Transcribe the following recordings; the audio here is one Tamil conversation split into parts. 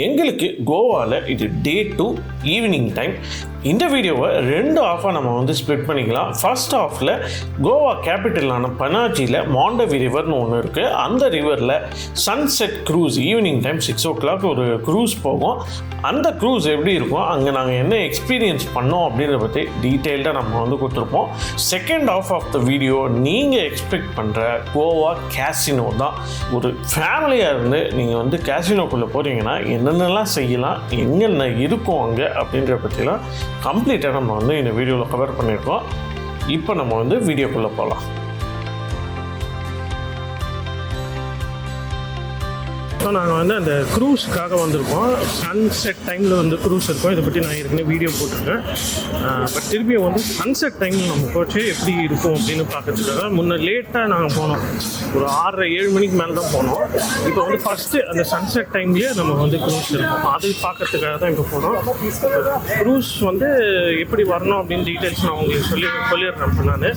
எங்களுக்கு கோவாவில் இது டே 2 ஈவினிங் டைம். இந்த வீடியோவை 2 ஆஃபாக நம்ம வந்து ஸ்ப்ளிட் பண்ணிக்கலாம். ஃபர்ஸ்ட் ஆஃபில் கோவா கேபிட்டலான பனாஜியில் மாண்டவி ரிவர்னு ஒன்று இருக்குது. அந்த ரிவரில் sunset cruise evening time 6 o'clock ஒரு க்ரூஸ் போகும். அந்த க்ரூஸ் எப்படி இருக்கும், அங்கே நாங்கள் என்ன எக்ஸ்பீரியன்ஸ் பண்ணோம் அப்படின்றத பற்றி டீட்டெயில்டாக நம்ம வந்து கொடுத்துருப்போம். Second half of the video நீங்கள் எக்ஸ்பெக்ட் பண்ணுற கோவா கேசினோ தான். ஒரு ஃபேமிலியாக இருந்து நீங்கள் வந்து கேசினோக்குள்ளே போகிறீங்கன்னா என்னென்னலாம் செய்யலாம், எங்கென்ன இருக்கும் அங்கே அப்படின்ற பற்றிலாம் கம்ப்ளீட்டாக நம்ம வந்து இந்த வீடியோவில் கவர் பண்ணியிருக்கோம். இப்போ நம்ம வந்து வீடியோக்குள்ளே போகலாம். ஸோ நாங்கள் வந்து அந்த க்ரூஸ்க்காக வந்திருக்கோம். சன்செட் டைமில் வந்து க்ரூஸ் இருக்கும். இதை பற்றி நான் ஏற்கனவே வீடியோ போட்டிருக்கேன். பட் திரும்பியும் வந்து சன்செட் டைமில் நம்ம போச்சு எப்படி இருக்கும் அப்படின்னு பார்க்கறதுக்காக முன்ன லேட்டாக நாங்கள் போனோம். ஒரு 6-7 மணிக்கு மேலே தான் போனோம். இப்போ வந்து ஃபஸ்ட்டு அந்த சன்செட் டைம்லேயே நம்ம வந்து க்ரூஸ் இருக்கும். அது பார்க்கறதுக்காக தான் இப்போ போனோம். க்ரூஸ் வந்து எப்படி வரணும் அப்படின்னு டீட்டெயில்ஸ் நான் உங்களுக்கு சொல்லிடுறேன் நான்.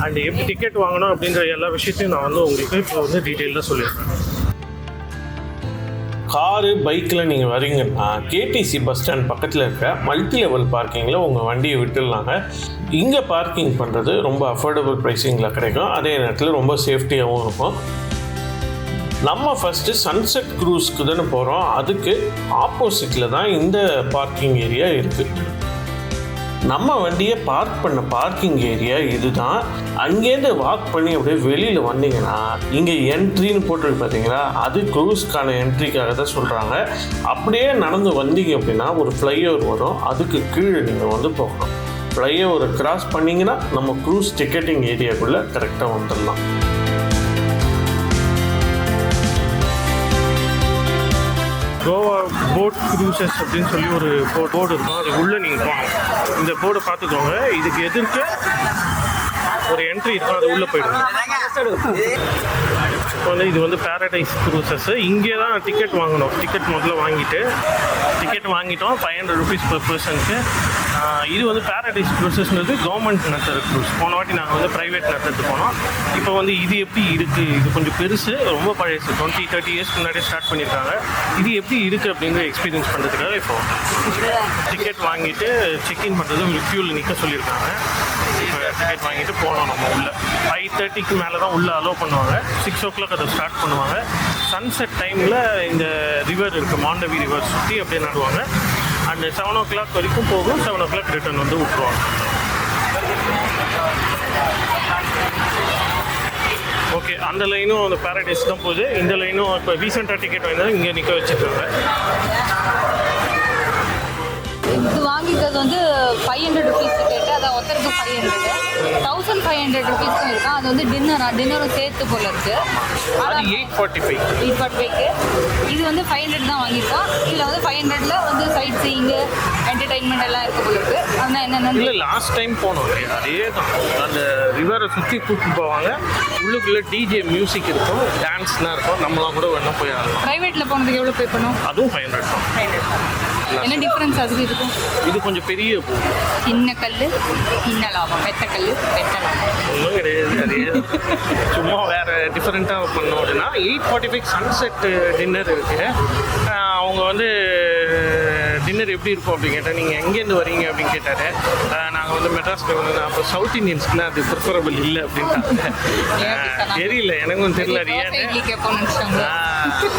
அண்ட் எப்படி டிக்கெட் வாங்கணும் அப்படின்ற எல்லா விஷயத்தையும் நான் வந்து உங்களுக்கு இப்போ வந்து டீட்டெயிலாக சொல்லிடுறேன். காரு பைக்கில் நீங்கள் வரீங்கன்னா கேடிசி பஸ் ஸ்டாண்ட் பக்கத்தில் இருக்க மல்டி லெவல் பார்க்கிங்கில் உங்கள் வண்டியை விட்டுடலாங்க. இங்கே பார்க்கிங் பண்ணுறது ரொம்ப அஃபோர்டபுள் ப்ரைஸிங்கில் கிடைக்கும். அதே நேரத்தில் ரொம்ப சேஃப்டியாகவும் இருக்கும். நம்ம ஃபஸ்ட்டு சன்செட் க்ரூஸ்க்கு தானே போகிறோம். அதுக்கு ஆப்போசிட்டில் தான் இந்த பார்க்கிங் ஏரியா இருக்குது. நம்ம வண்டியை பார்க் பண்ண பார்க்கிங் ஏரியா இதுதான். அங்கேருந்து வாக் பண்ணி அப்படியே வெளியில் வந்தீங்கன்னா இங்கே என்ட்ரின்னு போட்டுருக்கு பார்த்தீங்களா, அது க்ரூஸ்க்கான என்ட்ரிக்காக தான் சொல்கிறாங்க. அப்படியே நடந்து வந்தீங்க அப்படின்னா ஒரு ஃப்ளைஓவர் வரும். அதுக்கு கீழே நீங்கள் வந்து போகணும். ஃப்ளைஓவரை கிராஸ் பண்ணிங்கன்னா நம்ம க்ரூஸ் டிக்கெட்டிங் ஏரியாக்குள்ளே கரெக்டாக வந்துடலாம். கோவா போட் க்ரூசஸ் அப்படின்னு சொல்லி ஒரு போர்டு இருக்கும். அது உள்ளே நீங்கள் போகணும். இந்த போர்டை பார்த்துக்கோங்க. இதுக்கு எதிர்க்க ஒரு என்ட்ரி இருக்கும். அது உள்ளே போயிடுங்க. இப்போ வந்து இது வந்து பேரடைஸ் க்ரூசஸ்ஸு. இங்கே தான் டிக்கெட் வாங்கணும். டிக்கெட் முதல்ல வாங்கிட்டோம் 500 rupees per personக்கு. இது வந்து பேரடைஸ் க்ரூசஸ்ன்றது கவர்மெண்ட் நடத்துகிற க்ரூஸ். போன வாட்டி நாங்கள் வந்து ப்ரைவேட் நடத்துறதுக்கு போனோம். இப்போ வந்து இது எப்படி இருக்குது, இது கொஞ்சம் பெருசு, ரொம்ப பழையசு, 20-30 years முன்னாடியே ஸ்டார்ட் பண்ணியிருக்காங்க. இது எப்படி இருக்குது அப்படிங்கிற எக்ஸ்பீரியன்ஸ் பண்ணுறதுக்காக இப்போ டிக்கெட் வாங்கிட்டு செக்இன் பண்ணுறது ஒரு க்யூவில் நிற்க சொல்லியிருக்காங்க. இப்போ டிக்கெட் வாங்கிட்டு போனோம். நம்ம உள்ள 5:30க்கு மேலே தான் உள்ளே அலோவ் பண்ணுவாங்க. 6 o'clock அதை ஸ்டார்ட் பண்ணுவாங்க. சன்செட் டைமில் இந்த ரிவர் இருக்குது, மாண்டவி ரிவர் சுற்றி அப்படியே நடுவாங்க. அண்ட் 7 o'clock வரைக்கும் போகும். 7 o'clock ரிட்டர்ன் வந்து விட்டுருவாங்க. ஓகே, அந்த லைனும் அந்த பேரடைஸ் தான் போகுது. இந்த லைனும் இப்போ ரீசெண்டாக டிக்கெட் வாங்கினா இங்கே நிற்க வச்சுருக்காங்க. இது வாங்கிக்கிறது வந்து 500 rupees டிக்கெட்டு. அதான் ஒருத்தருக்கு 500, 1500 rupeesக்கும் இருக்கும். அது வந்து டின்னரும் சேர்த்து போல இருக்குது. அது 845க்கு. இது வந்து 500 தான் வாங்கியிருக்கோம். இதில் வந்து 500ல் வந்து சைட் சீயிங்கு, என்டர்டைன்மெண்ட் எல்லாம் இருக்குது போல இருக்குது. அதனால் என்னென்னு இல்லை, லாஸ்ட் டைம் போனோம் அதே தான். அந்த ரிவரை சுற்றி கூப்பிட்டு போவாங்க. உள்ளுக்குள்ளே டிஜே மியூசிக் இருக்கும், டான்ஸ்லாம் இருக்கும். நம்மளாம் கூட வேணால் போய் ஆகலாம். ப்ரைவேட்டில் போனதுக்கு எவ்வளோ பே பண்ணும்? அதுவும் 500 தான். 500. என்ன டிஃப்ரென்ஸ் அதுக்கு இருக்கும்? இது கொஞ்சம் பெரிய பூ. சின்ன கல் சின்ன லாபம், வெத்த கல் வெத்த லாபம். ஒன்றும் கிடையாது. அதே சும்மா வேறு டிஃப்ரெண்ட்டாக பண்ணோம் அப்படின்னா 8:45 சன்செட் டின்னர் இருக்குது. அவங்க வந்து டின்னர் எப்படி இருக்கும் அப்படின்னு கேட்டால், நீங்கள் எங்கேருந்து வரீங்க அப்படின்னு கேட்டார். நாங்கள் வந்து மெட்ராஸில் வந்து அப்போ சவுத் இந்தியன்ஸ்க்குலாம் அது ப்ரிஃபரபிள் இல்லை அப்படின்ட்டாங்க. தெரியல, எனக்கும் தெரியல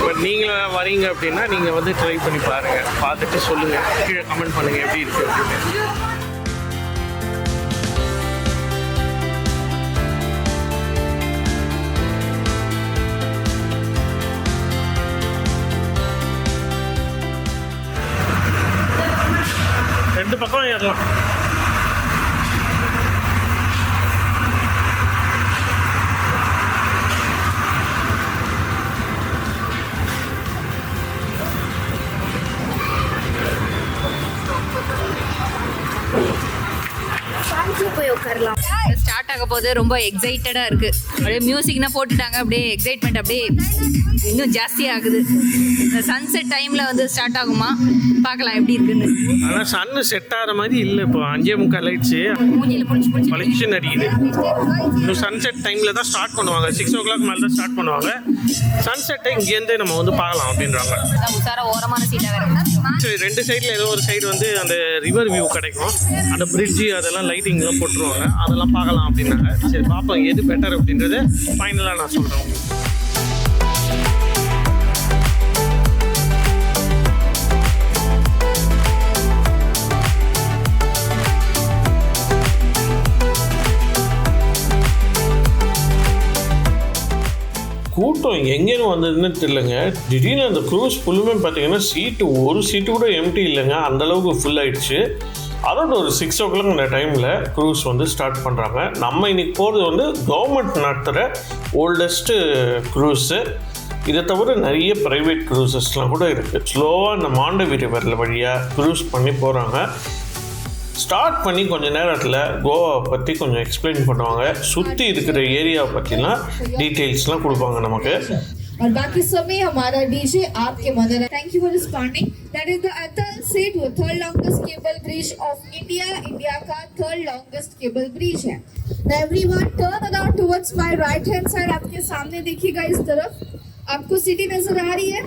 பட் நீங்களும் வரீங்க அப்படின்னா நீங்கள் வந்து ட்ரை பண்ணி பாருங்கள். பார்த்துட்டு சொல்லுங்கள், கீழே கமெண்ட் பண்ணுங்கள் எப்படி இருக்குது அப்படின்னு. ரெண்டு பக்கம் ஏறலாம். போய் உட்காரலாம். ஸ்டார்ட் ஆக போது ரொம்ப எக்ஸைட்டடாக இருக்குது. அப்படியே மியூசிக்னா போட்டுட்டாங்க. அப்படியே எக்ஸைட்மெண்ட் அப்படியே இன்னும் ஜாஸ்தி ஆகுது. இந்த சன்செட் டைமில் வந்து ஸ்டார்ட் ஆகுமா பார்க்கலாம் எப்படி இருக்குன்னு. ஆனால் சன்னு செட் ஆகிற மாதிரி இல்லை. இப்போ 5:45 ஆயிடுச்சு. மூஞ்சியில் பிடிச்சி பளிச்சுன்னு அடிக்குது. இன்னும் சன்செட் டைமில் தான் ஸ்டார்ட் பண்ணுவாங்க. 6 o'clock மேலே தான் ஸ்டார்ட் பண்ணுவாங்க. சன்செட்டை இங்கேருந்தே நம்ம வந்து பார்க்கலாம் அப்படின்றாங்க. உசாரா ஓரமான சீட்டாக வேறு. சரி, 2 சைடில் ஏதோ ஒரு சைடு வந்து அந்த ரிவர் வியூ கிடைக்கும். அந்த பிரிட்ஜு அதெல்லாம் லைட்டிங்லாம் போட்டுருவாங்க. அதெல்லாம் பார்க்கலாம் அப்படின்னாங்க. சரி பார்ப்போம் எது பெட்டர் அப்படின்றது ஃபைனலாக நான் சொல்கிறேன். கூட்டம் எங்கேன்னு வந்ததுன்னு தெரியலங்க. திடீர்னு அந்த க்ரூஸ் ஃபுல்லுமே பார்த்தீங்கன்னா ஒரு சீட்டு கூட எம்டி இல்லைங்க. அந்தளவுக்கு ஃபுல் ஆகிடுச்சு. அதோட ஒரு 6 o'clock அந்த டைமில் க்ரூஸ் வந்து ஸ்டார்ட் பண்ணுறாங்க. நம்ம இன்றைக்கி போகிறது வந்து கவர்மெண்ட் நடத்துகிற ஓல்டஸ்ட்டு க்ரூஸு. இதை தவிர நிறைய ப்ரைவேட் க்ரூசஸ்லாம் கூட இருக்குது. ஸ்லோவாக இந்த மாண்டவி ரிவரில் வழியாக க்ரூஸ் பண்ணி போகிறாங்க. ஸ்டார்ட் பண்ணி கொஞ்சம் நேரத்தில் கோவாவை பற்றி கொஞ்சம் எக்ஸ்பிளைன் பண்ணுவாங்க. சுற்றி இருக்கிற ஏரியாவை பற்றிலாம் டீட்டெயில்ஸ்லாம் கொடுப்பாங்க நமக்கு. और बाकी समय हमारा डीजे आपके mother. Thank you for responding. That is the Atal Setu, third longest cable bridge of India. India का third longest cable bridge है. Now everyone turn around towards my right hand side. आपके सामने देखिएगा इस तरफ. आपको सिटी नजर आ रही है?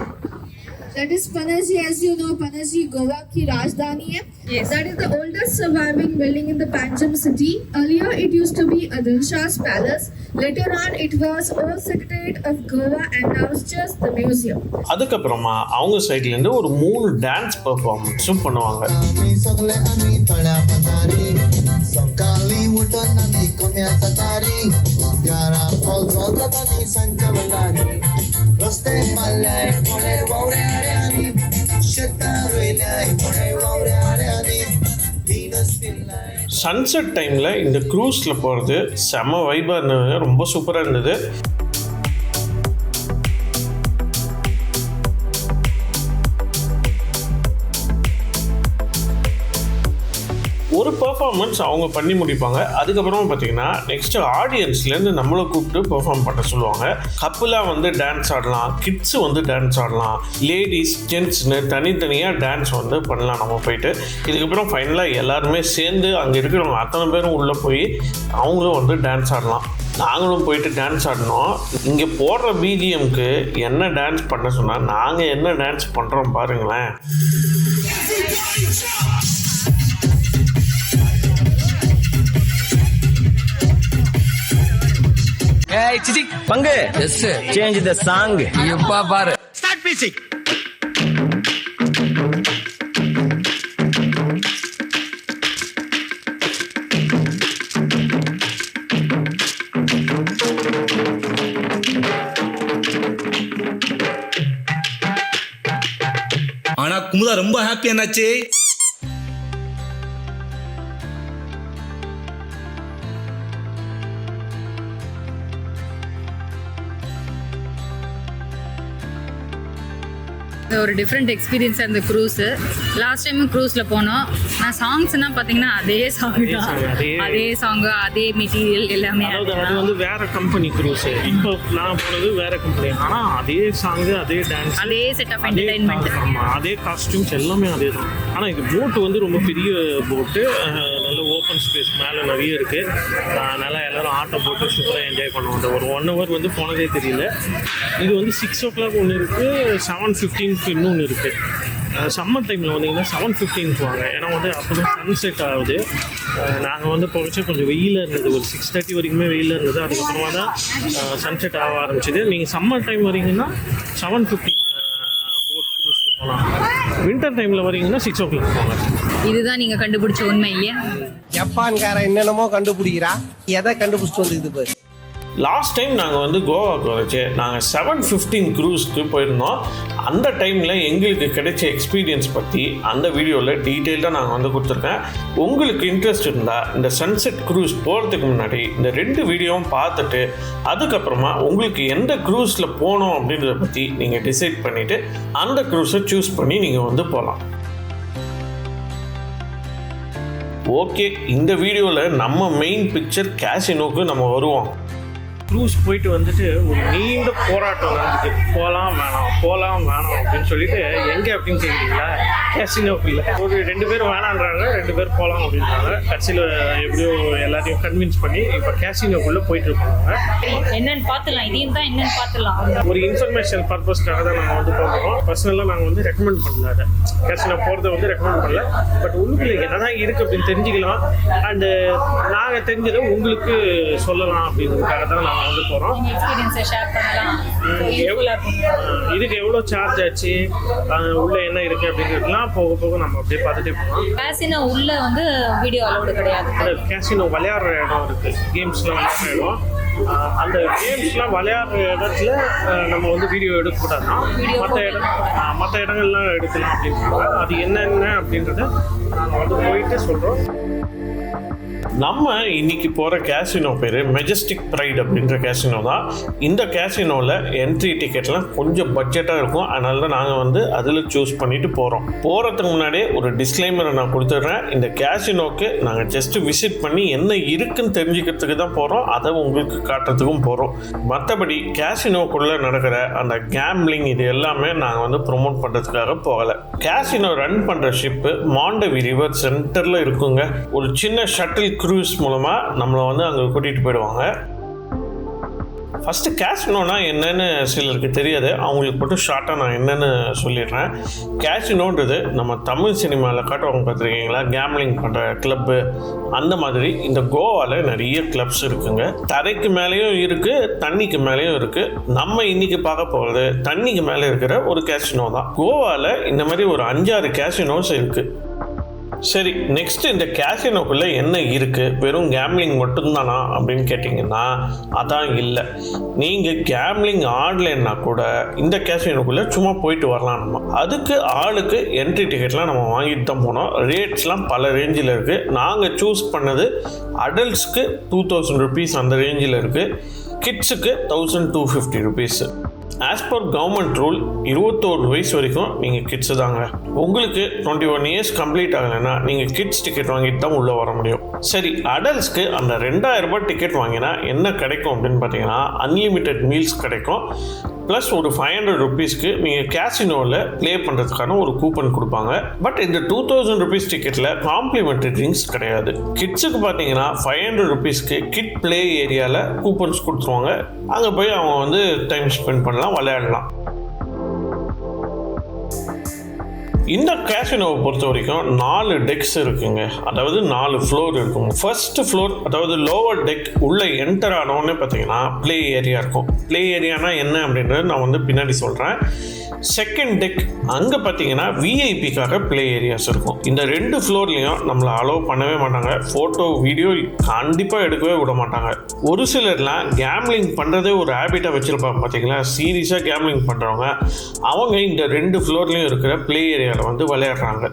That is Panaji. As you know, Panaji Goa की राजधानी है. Yes. That is the oldest surviving building in the Panjim city. Earlier it used to be Adil Shah's palace. Later on it was Old Secretariat of Goa and now it's just the museum. அதுக்கப்புறமா அவங்க சைட்லேருந்து ஒரு 3 டான்ஸ் பெர்ஃபார்மன்ஸும் பண்ணுவாங்க. சன்செட் டைமில் இந்த க்ரூஸில் போகிறது செம வைபாக இருந்தது. ரொம்ப சூப்பராக இருந்தது. ஒரு பெர்ஃபார்மன்ஸ் அவங்க பண்ணி முடிப்பாங்க. அதுக்கப்புறமா பார்த்தீங்கன்னா நெக்ஸ்ட்டு ஆடியன்ஸ்லேருந்து நம்மளை கூப்பிட்டு பெர்ஃபார்ம் பண்ண சொல்லுவாங்க. கப்புலாக வந்து டான்ஸ் ஆடலாம், கிட்ஸு வந்து டான்ஸ் ஆடலாம், லேடிஸ் ஜென்ட்ஸ்னு தனித்தனியாக டான்ஸ் வந்து பண்ணலாம் நம்ம போயிட்டு. இதுக்கப்புறம் ஃபைனலாக எல்லாருமே சேர்ந்து அங்கே இருக்கிறவங்க அத்தனை பேரும் உள்ளே போய் அவங்களும் வந்து டான்ஸ் ஆடலாம். நாங்களும் போயிட்டு டான்ஸ் ஆடினோம். இங்கே போடுற பிஜிஎம்க்கு என்ன டான்ஸ் பண்ண சொன்னால் நாங்கள் என்ன டான்ஸ் பண்ணுறோம் பாருங்களேன். Hey, Chichi, Pangu. Yes, sir. Change the song. Yuppa paru. Start music. ஆனா குமுதா ரொம்ப ஹாப்பி என்னாச்சு. ஒரு டிஃப்ரெண்ட் எக்ஸ்பீரியன்ஸ் அந்த க்ரூஸு. லாஸ்ட் டைமும் க்ரூஸில் போனோம். நான் சாங்ஸ்னால் பார்த்தீங்கன்னா அதே சாங் தான். அதே சாங்கு அதே மெட்டீரியல் எல்லாமே. அதாவது அது வந்து வேறு கம்பெனி க்ரூஸு. இப்போ நான் போனது வேறு கம்பெனி. ஆனால் அதே சாங்கு அதே டான்ஸ் அதே செட் ஆஃப் என்டர்டைன்மெண்ட். ஆமாம், அதே காஸ்டியூம்ஸ் எல்லாமே அதே தான். ஆனால் இது போட்டு வந்து ரொம்ப பெரிய போட்டு, நல்ல ஓப்பன் ஸ்பேஸ் மேலே நிறைய இருக்குது. நல்லா எல்லோரும் ஆட்டோ போட்டு சூப்பராக என்ஜாய் பண்ணுவாங்க. ஒரு 1 hour வந்து போனதே தெரியல. இது வந்து 6 o'clock ஒன்று இருக்குது, 7:15 இன்னொன்று இருக்குது. சம்மர் டைமில் வந்தீங்கன்னா 7:15 வாங்க. ஏன்னா வந்து அப்போ தான் சன்செட் ஆகுது. நாங்கள் வந்து போச்சு கொஞ்சம் வெயிலாக இருந்தது. ஒரு 6:30 வரைக்குமே வெயிலாக இருந்தது. அதுக்கப்புறமா தான் சன்செட் ஆக ஆரம்பிச்சிது. நீங்கள் சம்மர் டைம் வரீங்கன்னா 7:15 போட் க்ரூஸில் போகலாம். வின்டர் டைமில் வரீங்கன்னா 6 o'clock போங்க. இதுதான் நீங்கள் கண்டுபிடிச்ச உண்மை இல்லையா? ஜப்பான்காரன் என்னென்னமோ கண்டுபிடிக்கிறா, எதை கண்டுபிடிச்சிட்டு வந்துக்குது பாரு. லாஸ்ட் டைம் நாங்கள் வந்து கோவாவுக்கு வச்சு நாங்கள் 7:15 க்ரூஸ்க்கு போயிருந்தோம். அந்த டைமில் எங்களுக்கு கிடைச்ச எக்ஸ்பீரியன்ஸ் பற்றி அந்த வீடியோவில் டீட்டெயிலாக நாங்கள் வந்து கொடுத்துருக்கேன். உங்களுக்கு இன்ட்ரெஸ்ட் இருந்தால் இந்த சன்செட் க்ரூஸ் போகிறதுக்கு முன்னாடி இந்த 2 வீடியோவும் பார்த்துட்டு அதுக்கப்புறமா உங்களுக்கு எந்த க்ரூஸில் போகணும் அப்படின்றத பற்றி நீங்கள் டிசைட் பண்ணிவிட்டு அந்த க்ரூஸை சூஸ் பண்ணி நீங்கள் வந்து போகலாம். ஓகே, இந்த வீடியோவில் நம்ம மெயின் பிக்சர் கேசினோக்கு நம்ம வருவோம். க்ரூஸ் போயிட்டு வந்துட்டு ஒரு நீண்ட போராட்டம் நடந்துட்டு போகலாம் வேணாம் அப்படின்னு சொல்லிட்டு எங்கே அப்படின்னு கேட்குறீங்களா, கேசினோக்குள்ள ஒரு 2 பேர் வேணான்றாங்க, 2 பேர் போகலாம் அப்படின்றாங்க. கட்சியில் எப்படியோ எல்லாத்தையும் கன்வின்ஸ் பண்ணி இப்போ கேசினோக்குள்ளே போயிட்டு இருப்பாங்க. என்னன்னு பார்த்துலாம், இதையும் தான் என்னன்னு பார்த்துலாம். ஒரு இன்ஃபர்மேஷன் பர்பஸ்க்காக தான் நம்ம வந்து போகிறோம். பர்சனலாக நாங்கள் வந்து ரெக்கமெண்ட் பண்ணல, அதை கேசினோ போகிறத வந்து ரெக்கமெண்ட் பண்ணல. பட் உள்ளுக்குள்ள என்னதான் இருக்குது அப்படின்னு தெரிஞ்சுக்கலாம். அண்டு நாங்கள் தெரிஞ்சதை உங்களுக்கு சொல்லலாம் அப்படின்றதுக்காக தான் நாங்கள் வந்து போகிறோம். எக்ஸ்பீரியன்ஸை ஷேர் பண்ணலாம். இதுக்கு எவ்வளோ சார்ஜ் ஆச்சு, உள்ளே என்ன இருக்குது அப்படிங்கிறதுலாம் போக போக நம்ம அப்படியே பார்த்துட்டே போகலாம். கேசினோ உள்ள வந்து வீடியோ அலோடு கிடையாது. கேசினோ விளையாடுற இடம் இருக்குது, கேம்ஸ்லாம் விளையாடுற இடம். அந்த கேம்ஸ்லாம் விளையாடுற இடத்துல நம்ம வந்து வீடியோ எடுக்கக்கூடாதுன்னா மற்ற இடங்கள்லாம் எடுக்கலாம் அப்படின்றாங்க. அது என்னென்ன அப்படின்றத நாங்கள் வந்து போயிட்டு சொல்கிறோம். நம்ம இன்னைக்கு போகிற கேசினோ பேர் மெஜஸ்டிக் ப்ரைட் அப்படின்ற கேசினோ தான். இந்த கேசினோவில் என்ட்ரி டிக்கெட்லாம் கொஞ்சம் பட்ஜெட்டாக இருக்கும். அதனால தான் நாங்கள் வந்து அதில் சூஸ் பண்ணிட்டு போகிறோம். போகிறதுக்கு முன்னாடியே ஒரு டிஸ்க்ளைமரை நான் கொடுத்துட்றேன். இந்த கேசினோக்கு நாங்கள் ஜஸ்ட்டு விசிட் பண்ணி என்ன இருக்குன்னு தெரிஞ்சுக்கிறதுக்கு தான் போகிறோம், அதை உங்களுக்கு காட்டுறதுக்கும் போகிறோம். மற்றபடி கேசினோக்குள்ளே நடக்கிற அந்த கேம்பிளிங் இது எல்லாமே நாங்கள் வந்து ப்ரொமோட் பண்ணுறதுக்காக போகலை. கேசினோ ரன் பண்ணுற ஷிப்பு மாண்டவி ரிவர் சென்டரில் இருக்குங்க. ஒரு சின்ன ஷட்டில் க்ரூஸ் மூலமாக நம்மளை வந்து அங்கே கூட்டிகிட்டு போயிடுவாங்க. ஃபஸ்ட்டு கேசினோனா என்னென்னு சிலருக்கு தெரியாது, அவங்களுக்கு மட்டும் ஷார்ட்டாக நான் என்னென்னு சொல்லிடுறேன். கேசினோன்றது நம்ம தமிழ் சினிமாவில் காட்டுவாங்க பார்த்துருக்கீங்களா, கேம்லிங் பண்ணுற கிளப்பு. அந்த மாதிரி இந்த கோவாவில் நிறைய கிளப்ஸ் இருக்குங்க. தரைக்கு மேலேயும் இருக்குது, தண்ணிக்கு மேலேயும் இருக்குது. நம்ம இன்றைக்கி பார்க்க போகிறது தண்ணிக்கு மேலே இருக்கிற ஒரு கேசினோ தான். கோவாவில் இந்த மாதிரி ஒரு 5-6 கேசினோஸ் இருக்குது. சரி, நெக்ஸ்ட் இந்த கேசினோக்குள்ளே என்ன இருக்குது, வெறும் கேம்லிங் மட்டும்தானா அப்படின்னு கேட்டிங்கன்னா அதான் இல்லை. நீங்கள் கேம்லிங் ஆடலைன்னா கூட இந்த கேசினோக்குள்ளே சும்மா போயிட்டு வரலாம். நம்ம அதுக்கு ஆளுக்கு என்ட்ரி டிக்கெட்லாம் நம்ம வாங்கிட்டு தான் போனோம். ரேட்ஸ்லாம் பல ரேஞ்சில் இருக்குது. நாங்கள் சூஸ் பண்ணது அடல்ட்ஸ்க்கு 2000 rupees அந்த ரேஞ்சில் இருக்குது, கிட்ஸுக்கு 1250 rupees. As per government rule 21 வயசு வரைக்கும் நீங்கள் கிட்ஸு தாங்க. உங்களுக்கு 21 years கம்ப்ளீட் ஆகலைன்னா நீங்கள் கிட்ஸ் டிக்கெட் வாங்கிட்டு தான் உள்ளே வர முடியும். சரி, அடல்ட்ஸ்க்கு அந்த 2000 ரூபாய் டிக்கெட் வாங்கினா என்ன கிடைக்கும் அப்படின்னு பார்த்தீங்கன்னா அன்லிமிட்டெட் மீல்ஸ் கிடைக்கும். ப்ளஸ் ஒரு 500 rupeesக்கு நீங்கள் கேசினோவில் ப்ளே பண்ணுறதுக்கான ஒரு கூப்பன் கொடுப்பாங்க. பட் இந்த 2000 rupees டிக்கெட்டில் காம்ப்ளிமெண்ட்ரி ட்ரிங்க்ஸ் கிடையாது. கிட்ஸுக்கு பார்த்தீங்கன்னா 500 rupeesக்கு கிட் ப்ளே ஏரியாவில் கூப்பன்ஸ் கொடுத்துருவாங்க. அங்கே போய் அவங்க வந்து டைம் ஸ்பெண்ட் பண்ணலாம், விளையாடலாம். இந்த கேசினோவை பொறுத்த வரைக்கும் 4 டெக்ஸ் இருக்குங்க. அதாவது 4 ஃப்ளோர் இருக்கும். ஃபர்ஸ்ட் ஃப்ளோர் அதாவது லோவர் டெக் உள்ளே என்டர் ஆனோடனே பார்த்தீங்கன்னா ப்ளே ஏரியா இருக்கும். ப்ளே ஏரியானா என்ன அப்படின்றது நான் வந்து பின்னாடி சொல்கிறேன். செகண்ட் டெக் அங்கே பார்த்தீங்கன்னா விஐபிக்காக ப்ளே ஏரியாஸ் இருக்கும். இந்த 2 ஃப்ளோர்லேயும் நம்மளை அலோவ் பண்ணவே மாட்டாங்க. ஃபோட்டோ வீடியோ கண்டிப்பாக எடுக்கவே விட மாட்டாங்க. ஒரு சிலர்லாம் கேம்லிங் பண்ணுறதே ஒரு ஹேபிட்டாக வச்சுருப்பாங்க பார்த்தீங்களா, சீரியஸாக கேம்லிங் பண்ணுறவங்க. அவங்க இந்த 2 ஃப்ளோர்லேயும் இருக்கிற ப்ளே ஏரியாவில் வந்து விளையாடுறாங்க.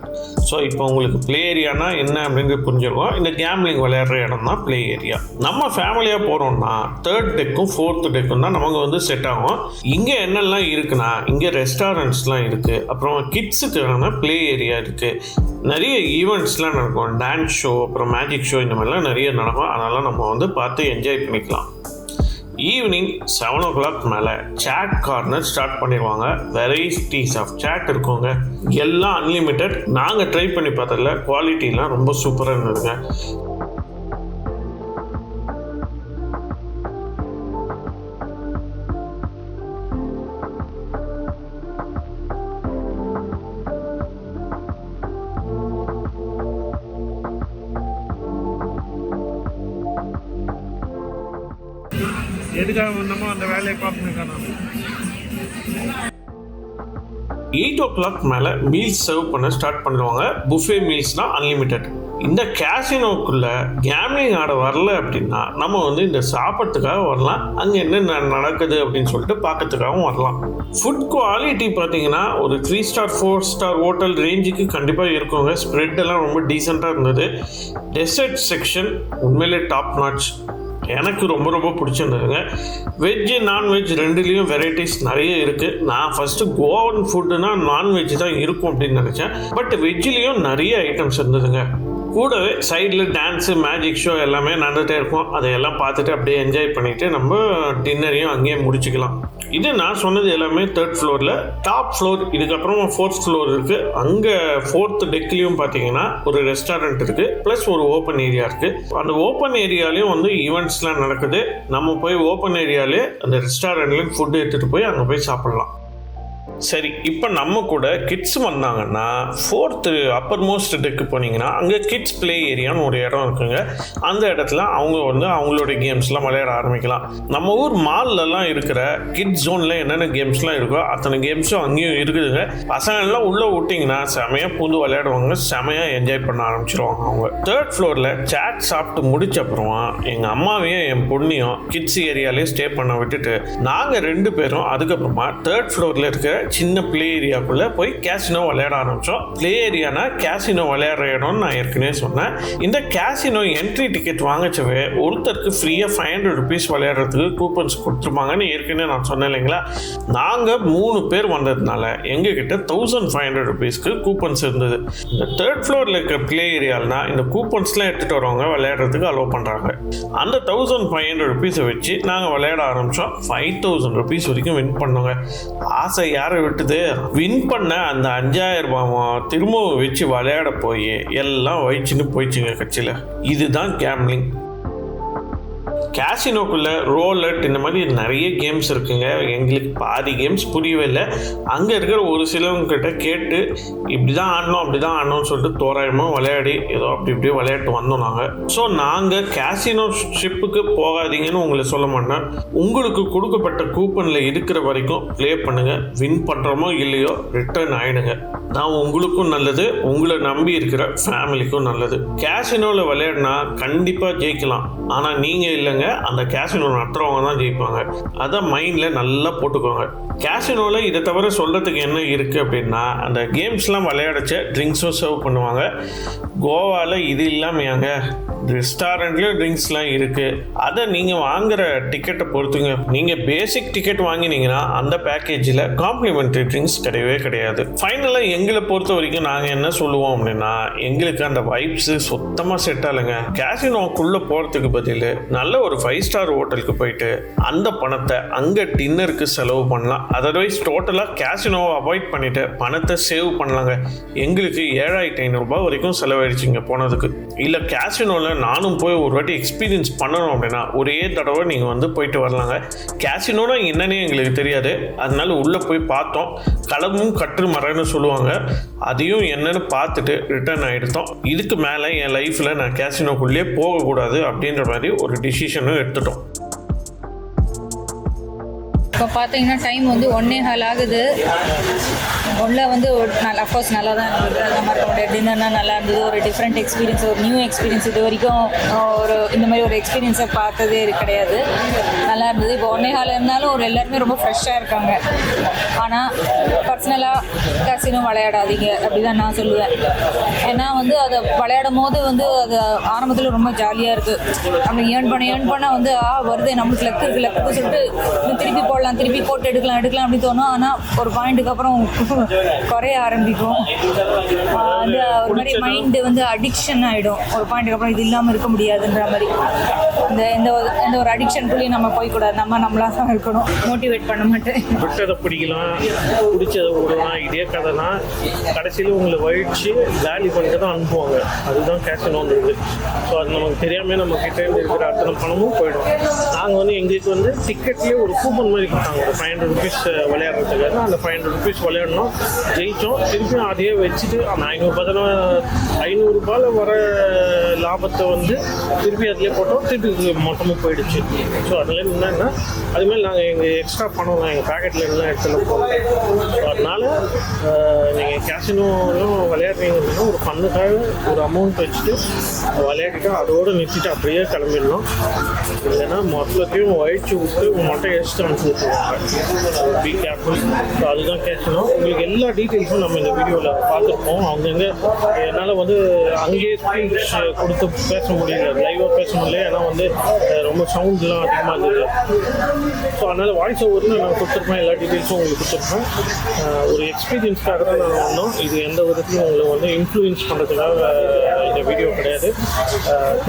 ஸோ இப்போ உங்களுக்கு ப்ளே ஏரியானா என்ன அப்படிங்கிறது புரிஞ்சிருக்கும். இந்த கேம்லிங் விளையாடுற இடம் தான் ப்ளே ஏரியா. நம்ம ஃபேமிலியாக போகிறோம்னா 3rd டெக்கும் 4th டெக்கும் தான் நமக்கு வந்து செட் ஆகும். இங்கே என்னெல்லாம் இருக்குன்னா இங்கே ரெஸ்டாரண்ட்ஸ்லாம் இருக்குது, அப்புறம் கிட்ஸுக்கான ப்ளே ஏரியா இருக்குது, நிறைய ஈவெண்ட்ஸ்லாம் நடக்கும், டான்ஸ் ஷோ, அப்புறம் மேஜிக் ஷோ, இந்த மாதிரிலாம் நிறைய நடக்கும். அதனால் நம்ம வந்து பார்த்து என்ஜாய் பண்ணிக்கலாம். ஈவினிங் 7 o'clock மேலே சேட் கார்னர் ஸ்டார்ட் பண்ணிடுவாங்க. வெரைட்டிஸ் ஆஃப் சேட் இருக்குங்க, எல்லாம் அன்லிமிட்டெட். நாங்கள் ட்ரை பண்ணி பார்த்ததில்ல, குவாலிட்டிலாம் ரொம்ப சூப்பராக இருந்ததுங்க. எதுக்காக வந்தோமோ அந்த வேலையை பார்க்கணும். 8 o'clock மேலே மீல்ஸ் சர்வ் பண்ண ஸ்டார்ட் பண்ணிடுவாங்க. புஃபே மீல்ஸ்னால் அன்லிமிட்டெட். இந்த கேசினோக்குள்ளே கேம்லிங் ஆட வரல அப்படின்னா நம்ம வந்து இந்த சாப்பிட்றதுக்காக வரலாம், அங்கே என்ன நடக்குது அப்படின்னு சொல்லிட்டு பார்க்கறதுக்காகவும் வரலாம். ஃபுட் குவாலிட்டி பார்த்தீங்கன்னா ஒரு 3 star 4 star ஹோட்டல் ரேஞ்சுக்கு கண்டிப்பாக இருக்குங்க. ஸ்ப்ரெட் எல்லாம் ரொம்ப டீசெண்டாக இருந்தது. டெசர்ட் செக்ஷன் உண்மையிலே டாப் நாட்ச், எனக்கு ரொம்ப ரொம்ப பிடிச்சிருந்ததுங்க. வெஜ்ஜு நான்வெஜ் ரெண்டுலேயும் வெரைட்டிஸ் நிறைய இருக்குது. நான் ஃபஸ்ட்டு கோவன் ஃபுட்டுனா நான்வெஜ் தான் இருக்கும் அப்படின்னு நினச்சேன். பட் வெஜ்ஜிலையும் நிறைய ஐட்டம்ஸ் இருந்ததுங்க. கூடவே சைடில் டான்ஸு மேஜிக் ஷோ எல்லாமே நடந்துகிட்டே இருக்கும். அதையெல்லாம் பார்த்துட்டு அப்படியே என்ஜாய் பண்ணிவிட்டு நம்ம டின்னரையும் அங்கேயே முடிச்சுக்கலாம். இது நான் சொன்னது எல்லாமே 3rd ஃப்ளோரில். டாப் ஃப்ளோர் இதுக்கப்புறம் 4th ஃப்ளோர் இருக்குது. அங்கே 4th டெக்லேயும் பார்த்தீங்கன்னா ஒரு ரெஸ்டாரண்ட் இருக்குது, ப்ளஸ் ஒரு ஓப்பன் ஏரியா இருக்குது. அந்த ஓப்பன் ஏரியாலையும் வந்து ஈவெண்ட்ஸ்லாம் நடக்குது. நம்ம போய் ஓப்பன் ஏரியாலே அந்த ரெஸ்டாரண்ட்லேயும் ஃபுட்டு எடுத்துகிட்டு போய் அங்கே போய் சாப்பிட்லாம். சரி, இப்போ நம்ம கூட கிட்ஸ் வந்தாங்கன்னா 4th அப்பர் மோஸ்ட் டெக்கு போனீங்கன்னா அங்கே கிட்ஸ் ப்ளே ஏரியான்னு ஒரு இடம் இருக்குங்க. அந்த இடத்துல அவங்க வந்து அவங்களோட கேம்ஸ்லாம் விளையாட ஆரம்பிக்கலாம். நம்ம ஊர் மால்லலாம் இருக்கிற கிட்ஸ் ஜோனில் என்னென்ன கேம்ஸ்லாம் இருக்கோ அத்தனை கேம்ஸும் அங்கேயும் இருக்குதுங்க. பசங்கள்லாம் உள்ளே விட்டிங்கன்னா செமையாக பூந்து விளையாடுவாங்க, செமையாக என்ஜாய் பண்ண ஆரம்பிச்சிருவாங்க. அவங்க 3rd ஃப்ளோரில் சாட் சாப்பிட்டு முடிச்ச அப்புறமா எங்கள் அம்மாவையும் என் பொண்ணையும் கிட்ஸ் ஏரியாலே ஸ்டே பண்ண விட்டுட்டு நாங்கள் 2 பேரும் அதுக்கப்புறமா 3rd ஃப்ளோரில் இருக்கிற சின்ன பிளே ஏரியாக்குள்ள போய் கேசினோ விளையாட ஆரம்பிச்சோம். பிளே ஏரியானா கேசினோ விளையாடுற இடம்னு நான் ஏற்கனவே சொன்னேன். இந்த கேசினோ என்ட்ரி டிக்கெட் வாங்கச்சவே ஒருத்தருக்கு ஃப்ரீயாக 500 rupees விளையாடுறதுக்கு கூப்பன்ஸ் கொடுத்துருப்பாங்கன்னு ஏற்கனவே நான் சொன்னேன் இல்லைங்களா. நாங்கள் 3 பேர் வந்ததுனால எங்ககிட்ட 1500 rupeesக்கு கூப்பன்ஸ் இருந்தது. இந்த 3rd ஃப்ளோரில் இருக்கிற பிளே ஏரியால்னா இந்த கூப்பன்ஸ்லாம் எடுத்துகிட்டு வரவங்க விளையாடுறதுக்கு அலோவ் பண்ணுறாங்க. அந்த 1500 rupees வச்சு நாங்கள் விளையாட ஆரம்பித்தோம். 5000 rupees வரைக்கும் வின் பண்ணோங்க. ஆசை யாரை விட்டுது? வின் பண்ண அந்த 5000 ரூபாய் திரும்பவும் வச்சு விளையாட போய் எல்லாம் வயிற்றுன்னு போயிடுச்சுங்க கட்சியில். இதுதான் கேம்லிங். கேசினோக்குள்ளே ரோலட் இந்த மாதிரி நிறைய கேம்ஸ் இருக்குங்க. எங்களுக்கு பாதி கேம்ஸ் புரியவே இல்லை. அங்கே இருக்கிற ஒரு சிலவங்கிட்ட கேட்டு இப்படி தான் ஆடணும் அப்படி தான் ஆடணும்னு சொல்லிட்டு தோராயமாக விளையாடி ஏதோ அப்படி இப்படி விளையாட்டு வந்தோம் நாங்கள். ஸோ நாங்கள் கேசினோ ஷிப்புக்கு போகாதீங்கன்னு உங்களை சொல்ல மாட்டேன். உங்களுக்கு கொடுக்கப்பட்ட கூப்பனில் இருக்கிற வரைக்கும் ப்ளே பண்ணுங்கள். வின் பண்ணுறோமோ இல்லையோ ரிட்டர்ன் ஆகிடுங்க. நான் உங்களுக்கும் நல்லது, உங்களை நம்பி இருக்கிற ஃபேமிலிக்கும் நல்லது. கேசினோவில் விளையாடினா கண்டிப்பாக ஜெயிக்கலாம். ஆனால் நீங்கள் இல்லைங்க, அந்த கேசினோ நடத்துறவங்க தான் ஜெயிப்பாங்க. அதை மைண்டில் நல்லா போட்டுக்கோங்க. கேசினோவில் இதை தவிர சொல்கிறதுக்கு என்ன இருக்குது அப்படின்னா, அந்த கேம்ஸ்லாம் விளையாடச்ச ட்ரிங்க்ஸும் சர்வ் பண்ணுவாங்க. கோவாவில் இது இல்லாமையாங்க ரெஸ்டாரண்ட்லேயும் ட்ரிங்க்ஸ்லாம் இருக்குது. அதை நீங்கள் வாங்குகிற டிக்கெட்டை பொறுத்துங்க. நீங்கள் பேசிக் டிக்கெட் வாங்கினீங்கன்னா அந்த பேக்கேஜில் காம்ப்ளிமெண்ட்ரி ட்ரிங்க்ஸ் கிடையவே கிடையாது. ஃபைனலாக எங்களை பொறுத்த வரைக்கும் நாங்கள் என்ன சொல்லுவோம் அப்படின்னா, எங்களுக்கு அந்த வைப்ஸு சுத்தமாக செட் ஆகலைங்க. கேசினோக்குள்ளே போகிறதுக்கு பதில் நல்ல ஒரு 5 ஸ்டார் ஹோட்டலுக்கு போயிட்டு அந்த பணத்தை அங்கே டின்னருக்கு செலவு பண்ணலாம். அதர்வைஸ் டோட்டலாக கேசினோவை அவாய்ட் பண்ணிவிட்டு பணத்தை சேவ் பண்ணலாங்க. எங்களுக்கு 7500 ரூபாய் வரைக்கும் செலவாயிடுச்சுங்க போனதுக்கு. இல்லை கேசினோவில் நானும் போய் ஒரு வாட்டி எக்ஸ்பீரியன்ஸ் பண்ணணும் அப்படின்னா ஒரே தடவை நீங்கள் வந்து போயிட்டு வரலாங்க. கேசினோனா என்னன்னே எங்களுக்கு தெரியாது, அதனால உள்ளே போய் பார்த்தோம். களமும் கற்று மரன்னு சொல்லுவாங்க, அதையும் என்னன்னு பார்த்துட்டு ரிட்டர்ன் ஆகிடுத்தோம். இதுக்கு மேலே என் லைஃப்பில் நான் கேசினோக்குள்ளேயே போகக்கூடாது அப்படின்ற மாதிரி ஒரு டிசிஷனும் எடுத்துட்டோம். இப்போ பார்த்தீங்கன்னா டைம் வந்து 1:15 ஆகுது. உள்ள வந்து அஃப்கோர்ஸ் நல்லா தான் இருந்தது. அந்த மாதிரி டின்னர்னால் நல்லா இருந்தது. ஒரு டிஃப்ரெண்ட் எக்ஸ்பீரியன்ஸ், ஒரு நியூ எக்ஸ்பீரியன்ஸ். இது வரைக்கும் இந்த மாதிரி ஒரு எக்ஸ்பீரியன்ஸை பார்த்ததே கிடையாது. நல்லா இருந்தது. இப்போ 1:15 இருந்தாலும் எல்லாருமே ரொம்ப ஃப்ரெஷ்ஷாக இருக்காங்க. ஆனால் பர்சனலாக கேசினோ விளையாடாதீங்க அப்படி தான் நான் சொல்லுவேன். ஏன்னா வந்து அதை விளையாடும் போது வந்து அது ஆரம்பத்தில் ரொம்ப ஜாலியாக இருக்குது. அப்படி ஏர்ன் பண்ண வந்து வருது நம்மளுக்கு லக்குன்னு சொல்லிட்டு திருப்பி போடலாம், திருப்பி போட்டு எடுக்கலாம் அப்படி தோணும். ஆனால் ஒரு பாயிண்ட்டுக்கு அப்புறம் குறைய ஆரம்பிக்கும். அது ஒரு மாதிரி மைண்டு வந்து அடிக்ஷன் ஆகிடும். ஒரு பாயிண்ட்டுக்கு அப்புறம் இது இல்லாமல் இருக்க முடியாதுன்ற மாதிரி இந்த ஒரு அடிக்ஷனுக்குள்ளேயும் நம்ம போய்க்கூடாது. நம்மளா தான் இருக்கணும். மோட்டிவேட் பண்ண மாட்டேன். விட்டதை பிடிக்கலாம், பிடிச்சதை விடலாம். இதே கதை தான் கடைசியில் உங்களை வழிச்சு காலி பண்ணிட்டு தான் அனுப்புவாங்க. அதுதான் கேசினோன்றது. ஸோ அது நமக்கு தெரியாமல் நம்ம கிட்டே இருக்கிற அத்தனை பணமும் போயிடும். நாங்கள் வந்து எங்களுக்கு வந்து டிக்கெட்லேயே ஒரு கூப்பன் மாதிரி கொடுத்தாங்க. ஒரு 500 rupees விளையாடுறதுக்காக அந்த 500 rupees விளையாடணும், ஜெயித்தோம். திருப்பியும் அதையே வச்சுட்டு அந்த 500 ரூபாயில் வர லாபத்தை வந்து திருப்பி அதிலே போட்டோம். திருப்பி மொத்தமாக போயிடுச்சு. ஸோ அதில் என்னன்னா அதுமாதிரி நாங்கள் எங்கள் எக்ஸ்ட்ரா பணம் தான் எங்கள் பேக்கெட்டில் எல்லாம் எடுத்துகிட்டு போகிறோம். ஸோ அதனால் நீங்கள் கேசினோலும் விளையாடுறீங்க அப்படின்னா ஒரு பண்ணுக்காக ஒரு அமௌண்ட் வச்சுட்டு விளையாடிட்டு அதோடு நிறுத்திட்டு அப்படியே கிளம்பிடணும். இல்லைன்னா மொத்தத்தையும் வயிற்று விட்டு மொட்டை அடிச்சுட்டு அனுப்பிச்சு சொல்லுவாங்க. Be careful. ஸோ அதுதான் கேட்கணும். உங்களுக்கு எல்லா டீட்டெயில்ஸும் நம்ம இந்த வீடியோவில் பார்த்துருப்போம். அங்கங்கே என்னால் வந்து அங்கேயே ஸ்பீச் கொடுத்து பேச முடியல, லைவாக பேச முடியல. ஏன்னா வந்து ரொம்ப சவுண்ட்லாம் அதிகமாக இருந்தது. ஸோ அதனால் வாய்ஸ் ஓவரில் நான் கொடுத்துருப்பேன், எல்லா டீட்டெயில்ஸும் உங்களுக்கு கொடுத்துருப்பேன். ஒரு எக்ஸ்பீரியன்ஸ்க்காக தான் நான் வந்தோம். இது எந்த விதத்துலையும் உங்களை வந்து இன்ஃப்ளூயன்ஸ் பண்ணுறதுக்காக இந்த வீடியோ கிடையாது.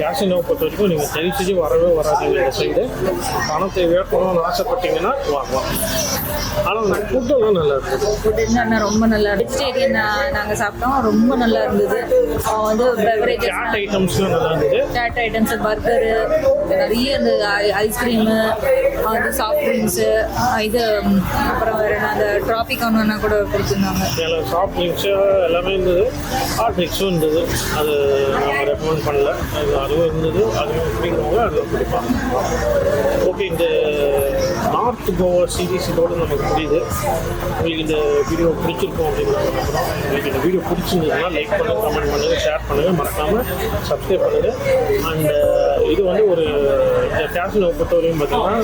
கேசினோவை பொறுத்த வரைக்கும் நீங்கள் தயவு செஞ்சு வரவே வராதீங்க. இந்த சைடு பணத்தை வேட்டணும்னு ஆசைப்பட்டீங்கன்னா வாங்கலாம். ஆனால் ஃபுட்டெல்லாம் நல்லா இருக்குது. ஃபுட் என்ன ரொம்ப நல்லா வெஜிடேரியன் நாங்கள் சாப்பிட்டோம், ரொம்ப நல்லா இருந்தது. வந்து பெவரேஜஸ் சாட் ஐட்டம்ஸ்லாம் நல்லா இருந்தது. சாட் ஐட்டம்ஸு, பர்கரு, நிறைய இந்த ஐஸ்கிரீமு, வந்து சாஃப்ட் ட்ரிங்க்ஸு, இது அப்புறம் வேறு என்ன அந்த ட்ராபிகான் ஒன்றா கூட கொடுத்துருந்தாங்க. சாஃப்ட் ட்ரிங்க்ஸு எல்லாமே இருந்தது. ஹாட் ட்ரிங்க்ஸும் இருந்தது. அது நம்ம ரெக்கமெண்ட் பண்ணல. அதுவும் இருந்தது. அதுவும் பிடிக்கிறவங்க அதில் பிடிப்பாங்க. ஓகே, இந்த நார்த் கோவா சீரீஸ் இதோடு நமக்கு முடியுது. உங்களுக்கு இந்த வீடியோ பிடிச்சிருக்கும் அப்படின்னு அப்புறம் உங்களுக்கு இந்த வீடியோ பிடிச்சிருந்ததுன்னா லைக் பண்ணுங்கள், கமெண்ட் பண்ணுங்கள், ஷேர் பண்ணுங்கள், மறக்காமல் சப்ஸ்கிரைப் பண்ணுங்கள். அண்ட் இது வந்து ஒரு இந்த கேசினோவை பொறுத்தவரையும் பார்த்தீங்கன்னா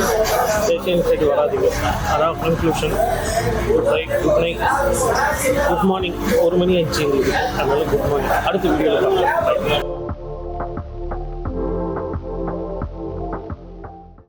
ஏசியன் சைடு வராதிங்க. அதான் conclusion. Good night, good morning. 1 மணி ஆச்சு எங்களுக்கு. அதனால குட் மார்னிங். அடுத்த வீடியோவில் பார்க்கலாம்.